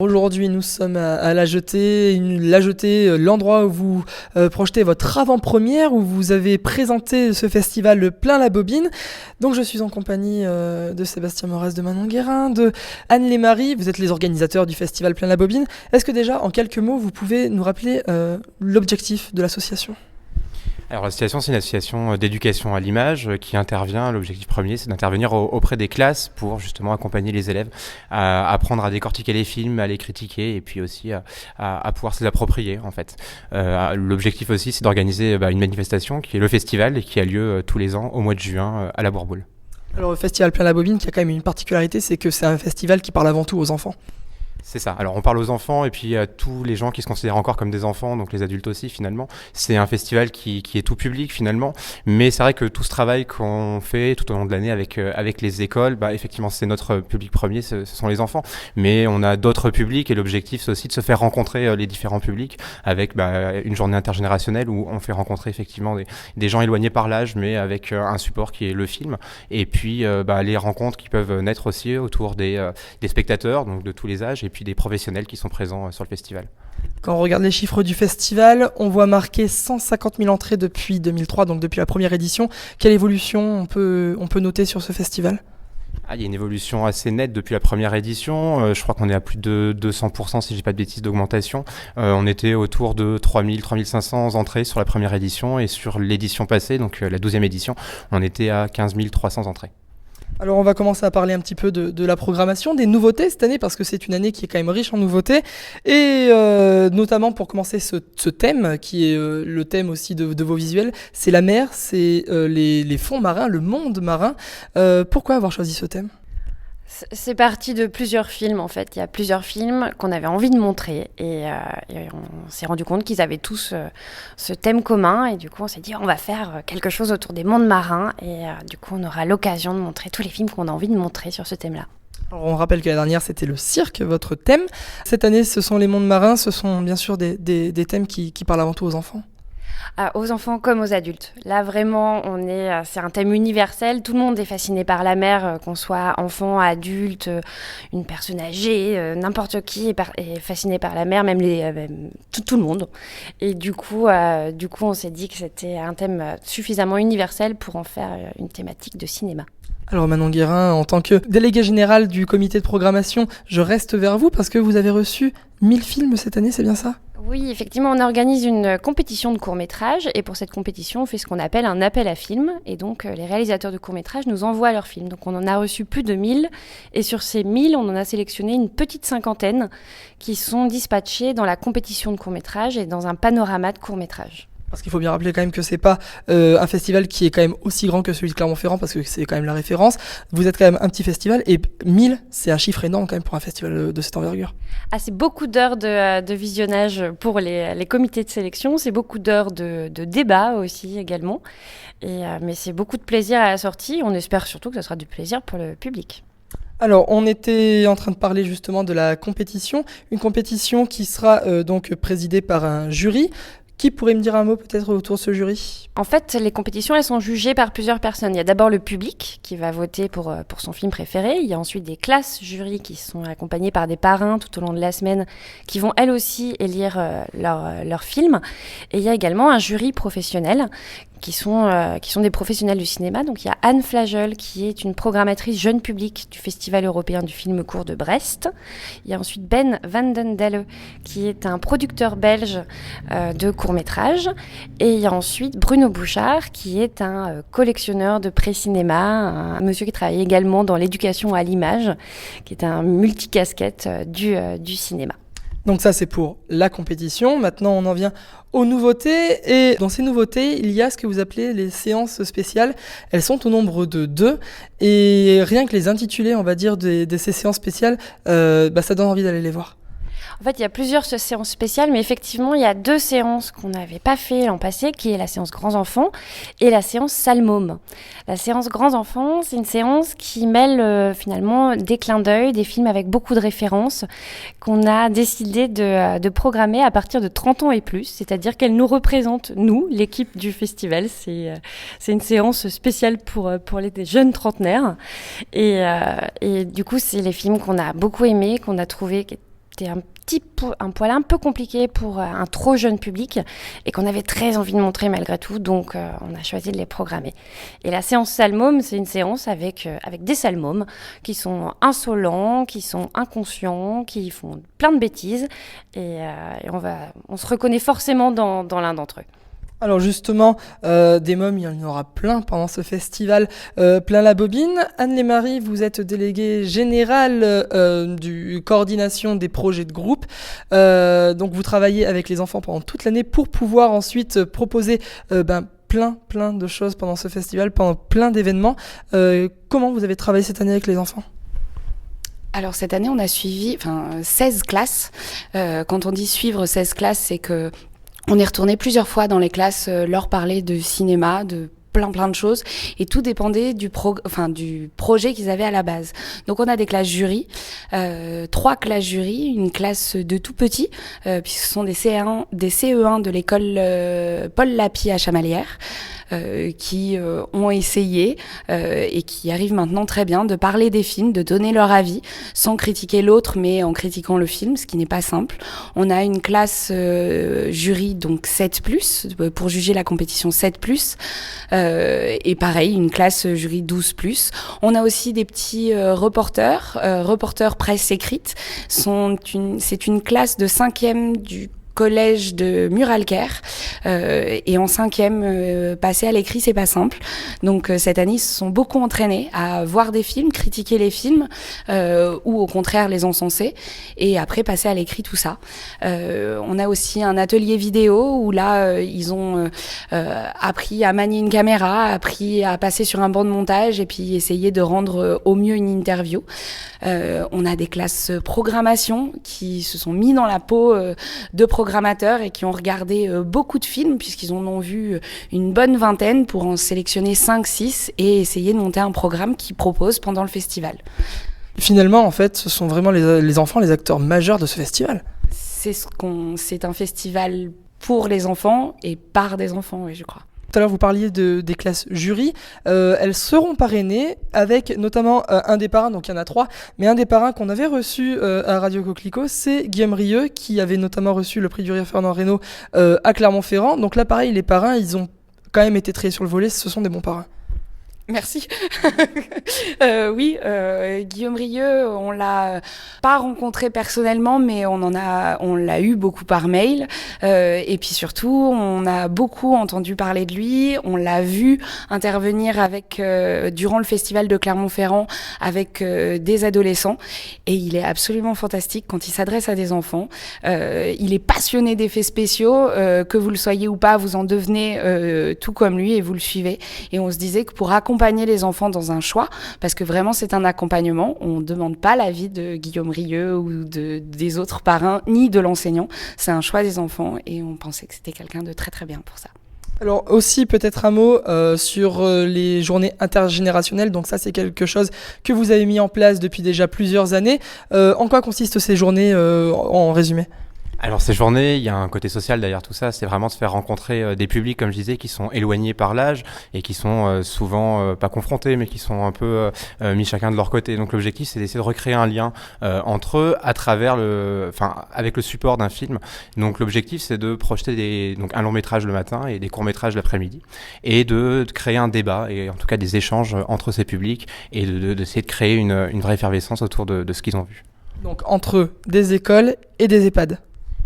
Aujourd'hui, nous sommes à La Jetée, l'endroit où vous projetez votre avant-première, où vous avez présenté ce festival Le Plein la Bobine. Donc je suis en compagnie de Sébastien Morez, de Manon Guérin, de Anne Lémarie. Vous êtes les organisateurs du festival Plein la Bobine. Est-ce que déjà, en quelques mots, vous pouvez nous rappeler l'objectif de l'association ? Alors l'association, c'est une association d'éducation à l'image qui intervient, l'objectif premier, c'est d'intervenir auprès des classes pour justement accompagner les élèves à apprendre à décortiquer les films, à les critiquer et puis aussi à pouvoir se les approprier en fait. L'objectif aussi, c'est d'organiser une manifestation qui est le festival et qui a lieu tous les ans au mois de juin à la Bourboule. Alors le festival Plein la Bobine, qui a quand même une particularité, c'est que c'est un festival qui parle avant tout aux enfants. C'est ça. Alors on parle aux enfants et puis à tous les gens qui se considèrent encore comme des enfants, donc les adultes aussi finalement. C'est un festival qui est tout public finalement, mais c'est vrai que tout ce travail qu'on fait tout au long de l'année avec les écoles, effectivement c'est notre public premier, ce sont les enfants. Mais on a d'autres publics et l'objectif c'est aussi de se faire rencontrer les différents publics avec une journée intergénérationnelle où on fait rencontrer effectivement des gens éloignés par l'âge, mais avec un support qui est le film. Et puis les rencontres qui peuvent naître aussi autour des spectateurs, donc de tous les âges, et puis des professionnels qui sont présents sur le festival. Quand on regarde les chiffres du festival, on voit marquer 150 000 entrées depuis 2003, donc depuis la première édition. Quelle évolution on peut noter sur ce festival ? Il y a une évolution assez nette depuis la première édition. Je crois qu'on est à plus de 200%, si je dis pas de bêtises, d'augmentation. On était autour de 3000, 3500 entrées sur la première édition, et sur l'édition passée, donc la 12e édition, on était à 15 300 entrées. Alors on va commencer à parler un petit peu de la programmation, des nouveautés cette année, parce que c'est une année qui est quand même riche en nouveautés, et notamment pour commencer ce thème, qui est le thème aussi de vos visuels, c'est la mer, c'est les fonds marins, le monde marin. Pourquoi avoir choisi ce thème ? C'est parti de plusieurs films en fait. Il y a plusieurs films qu'on avait envie de montrer et on s'est rendu compte qu'ils avaient tous ce thème commun, et du coup on s'est dit on va faire quelque chose autour des mondes marins, et du coup on aura l'occasion de montrer tous les films qu'on a envie de montrer sur ce thème-là. Alors on rappelle que l'année dernière c'était le cirque, votre thème. Cette année ce sont les mondes marins, ce sont bien sûr des thèmes qui parlent avant tout aux enfants. Aux enfants comme aux adultes. Là, vraiment, c'est un thème universel. Tout le monde est fasciné par la mer, qu'on soit enfant, adulte, une personne âgée, n'importe qui est fasciné par la mer, même tout le monde. Et du coup, on s'est dit que c'était un thème suffisamment universel pour en faire une thématique de cinéma. Alors Manon Guérin, en tant que déléguée générale du comité de programmation, je reste vers vous parce que vous avez reçu 1000 films cette année, c'est bien ça ? Oui, effectivement, on organise une compétition de courts-métrages, et pour cette compétition, on fait ce qu'on appelle un appel à films, et donc les réalisateurs de courts-métrages nous envoient leurs films. Donc on en a reçu plus de 1000, et sur ces 1000, on en a sélectionné une petite cinquantaine qui sont dispatchés dans la compétition de courts-métrages et dans un panorama de courts-métrages. Parce qu'il faut bien rappeler quand même que c'est pas un festival qui est quand même aussi grand que celui de Clermont-Ferrand, parce que c'est quand même la référence. Vous êtes quand même un petit festival, et 1000, c'est un chiffre énorme quand même pour un festival de cette envergure. C'est beaucoup d'heures de visionnage pour les comités de sélection, c'est beaucoup d'heures de débat aussi également, mais c'est beaucoup de plaisir à la sortie. On espère surtout que ce sera du plaisir pour le public. Alors, on était en train de parler justement de la compétition, une compétition qui sera donc présidée par un jury. Qui pourrait me dire un mot peut-être autour de ce jury ? En fait, les compétitions, elles sont jugées par plusieurs personnes. Il y a d'abord le public qui va voter pour son film préféré. Il y a ensuite des classes jurys qui sont accompagnées par des parrains tout au long de la semaine qui vont elles aussi élire leur film. Et il y a également un jury professionnel qui sont des professionnels du cinéma. Donc il y a Anne Flagel qui est une programmatrice jeune public du Festival européen du film court de Brest. Il y a ensuite Ben Vandendelle qui est un producteur belge de courts-métrages. Et il y a ensuite Bruno Bouchard qui est un collectionneur de pré-cinéma, un monsieur qui travaille également dans l'éducation à l'image, qui est un multicasquette du cinéma. Donc ça c'est pour la compétition. Maintenant on en vient aux nouveautés, et dans ces nouveautés il y a ce que vous appelez les séances spéciales. Elles sont au nombre de 2, et rien que les intitulés on va dire de ces séances spéciales, ça donne envie d'aller les voir. En fait, il y a plusieurs séances spéciales, mais effectivement, il y a 2 séances qu'on n'avait pas fait l'an passé, qui est la séance Grands Enfants et la séance Salmôme. La séance Grands Enfants, c'est une séance qui mêle finalement des clins d'œil, des films avec beaucoup de références, qu'on a décidé de programmer à partir de 30 ans et plus, c'est-à-dire qu'elle nous représente, nous, l'équipe du festival. C'est une séance spéciale pour les jeunes trentenaires. Et du coup, c'est les films qu'on a beaucoup aimés, qu'on a trouvé c'était un poil un peu compliqué pour un trop jeune public et qu'on avait très envie de montrer malgré tout, donc on a choisi de les programmer. Et la séance Salmôme, c'est une séance avec des salmômes qui sont insolents, qui sont inconscients, qui font plein de bêtises et on se reconnaît forcément dans l'un d'entre eux. Alors justement, des mômes, il y en aura plein pendant ce festival Plein la Bobine. Anne-Lémarie, vous êtes déléguée générale du coordination des projets de groupe. Donc vous travaillez avec les enfants pendant toute l'année pour pouvoir ensuite proposer plein de choses pendant ce festival, pendant plein d'événements. Comment vous avez travaillé cette année avec les enfants ? Alors cette année, on a suivi 16 classes. Quand on dit suivre 16 classes, c'est que on est retourné plusieurs fois dans les classes, leur parler de cinéma, de plein de choses, et tout dépendait du projet qu'ils avaient à la base. Donc on a des classes jury, 3 classes jury, une classe de tout petits, puisque ce sont des CE1 de l'école Paul Lapie à Chamalières, qui ont essayé et qui arrivent maintenant très bien de parler des films, de donner leur avis, sans critiquer l'autre, mais en critiquant le film, ce qui n'est pas simple. On a une classe jury, donc 7+, pour juger la compétition 7+, et pareil, une classe jury 12+. On a aussi des petits reporters presse écrite. C'est une classe de 5e du collège de Muralcaire, et en 5e, passer à l'écrit, c'est pas simple. Donc cette année, ils se sont beaucoup entraînés à voir des films, critiquer les films, ou au contraire les encenser, et après passer à l'écrit tout ça. On a aussi un atelier vidéo où là, ils ont appris à manier une caméra, appris à passer sur un banc de montage, et puis essayer de rendre au mieux une interview. On a des classes programmation qui se sont mis dans la peau de programmateurs et qui ont regardé beaucoup de films, puisqu'ils en ont vu une bonne vingtaine pour en sélectionner 5-6 et essayer de monter un programme qu'ils proposent pendant le festival. Finalement, en fait, ce sont vraiment les enfants les acteurs majeurs de ce festival. C'est un festival pour les enfants et par des enfants, oui, je crois. Tout à l'heure, vous parliez des classes jury. Elles seront parrainées avec notamment un des parrains, donc il y en a 3, mais un des parrains qu'on avait reçu à Radio Coquelicot, c'est Guillaume Rieux, qui avait notamment reçu le prix du rire Fernand Reynaud à Clermont-Ferrand. Donc là, pareil, les parrains, ils ont quand même été triés sur le volet, ce sont des bons parrains. Merci. Oui, Guillaume Rieux, on l'a pas rencontré personnellement, mais on l'a eu beaucoup par mail. Et puis surtout, on a beaucoup entendu parler de lui. On l'a vu intervenir durant le festival de Clermont-Ferrand avec des adolescents. Et il est absolument fantastique quand il s'adresse à des enfants. Il est passionné d'effets spéciaux. Que vous le soyez ou pas, vous en devenez tout comme lui et vous le suivez. Et on se disait que pour accompagner les enfants dans un choix, parce que vraiment c'est un accompagnement, on ne demande pas l'avis de Guillaume Rieux ou des autres parrains, ni de l'enseignant, c'est un choix des enfants et on pensait que c'était quelqu'un de très très bien pour ça. Alors aussi peut-être un mot sur les journées intergénérationnelles, donc ça c'est quelque chose que vous avez mis en place depuis déjà plusieurs années. En quoi consistent ces journées en résumé ? Alors ces journées, il y a un côté social derrière tout ça, c'est vraiment se faire rencontrer des publics, comme je disais, qui sont éloignés par l'âge et qui sont souvent pas confrontés, mais qui sont un peu mis chacun de leur côté. Donc l'objectif, c'est d'essayer de recréer un lien entre eux à travers avec le support d'un film. Donc l'objectif, c'est de projeter un long métrage le matin et des courts métrages l'après-midi, et de créer un débat et en tout cas des échanges entre ces publics et d'essayer de créer une vraie effervescence autour de ce qu'ils ont vu. Donc entre des écoles et des EHPAD.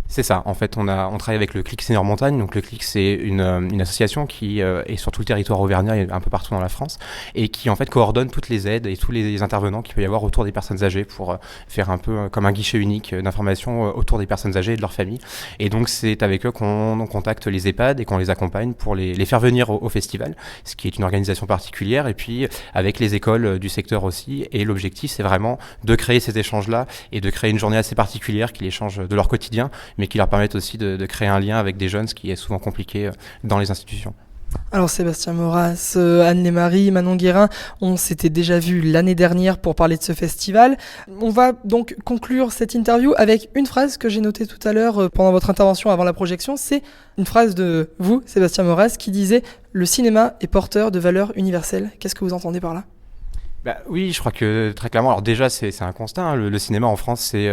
C'est ça. En fait, on travaille avec le CLIC Senior Montagne. Donc, le CLIC, c'est une association qui est sur tout le territoire auvergnat et un peu partout dans la France, et qui en fait coordonne toutes les aides et tous les intervenants qu'il peut y avoir autour des personnes âgées pour faire un peu comme un guichet unique d'information autour des personnes âgées et de leurs familles. Et donc, c'est avec eux qu'on contacte les EHPAD et qu'on les accompagne pour les faire venir au festival, ce qui est une organisation particulière. Et puis, avec les écoles du secteur aussi. Et l'objectif, c'est vraiment de créer ces échanges-là et de créer une journée assez particulière qui les change de leur quotidien, mais qui leur permettent aussi de créer un lien avec des jeunes, ce qui est souvent compliqué dans les institutions. Alors Sébastien Moras, Anne-Lémarie, Manon Guérin, on s'était déjà vu l'année dernière pour parler de ce festival. On va donc conclure cette interview avec une phrase que j'ai notée tout à l'heure pendant votre intervention avant la projection. C'est une phrase de vous, Sébastien Moras, qui disait « Le cinéma est porteur de valeurs universelles ». Qu'est-ce que vous entendez par là ? Bah, oui, je crois que très clairement, alors déjà c'est un constat, hein, le cinéma en France c'est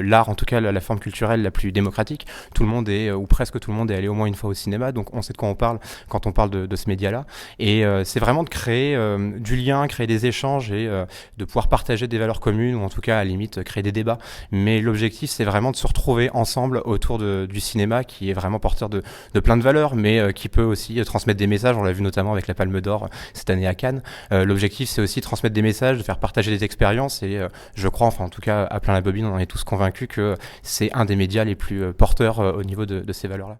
l'art, en tout cas la forme culturelle la plus démocratique. Tout le monde est, ou presque tout le monde est allé au moins une fois au cinéma, donc on sait de quoi on parle quand on parle de ce média-là. Et c'est vraiment de créer du lien, créer des échanges et de pouvoir partager des valeurs communes, ou en tout cas à la limite créer des débats. Mais l'objectif c'est vraiment de se retrouver ensemble autour du cinéma qui est vraiment porteur de plein de valeurs, mais qui peut aussi transmettre des messages. On l'a vu notamment avec la Palme d'Or cette année à Cannes. L'objectif c'est aussi de transmettre des messages, de faire partager des expériences et je crois, enfin en tout cas à plein la bobine, on en est tous convaincus que c'est un des médias les plus porteurs au niveau de ces valeurs-là.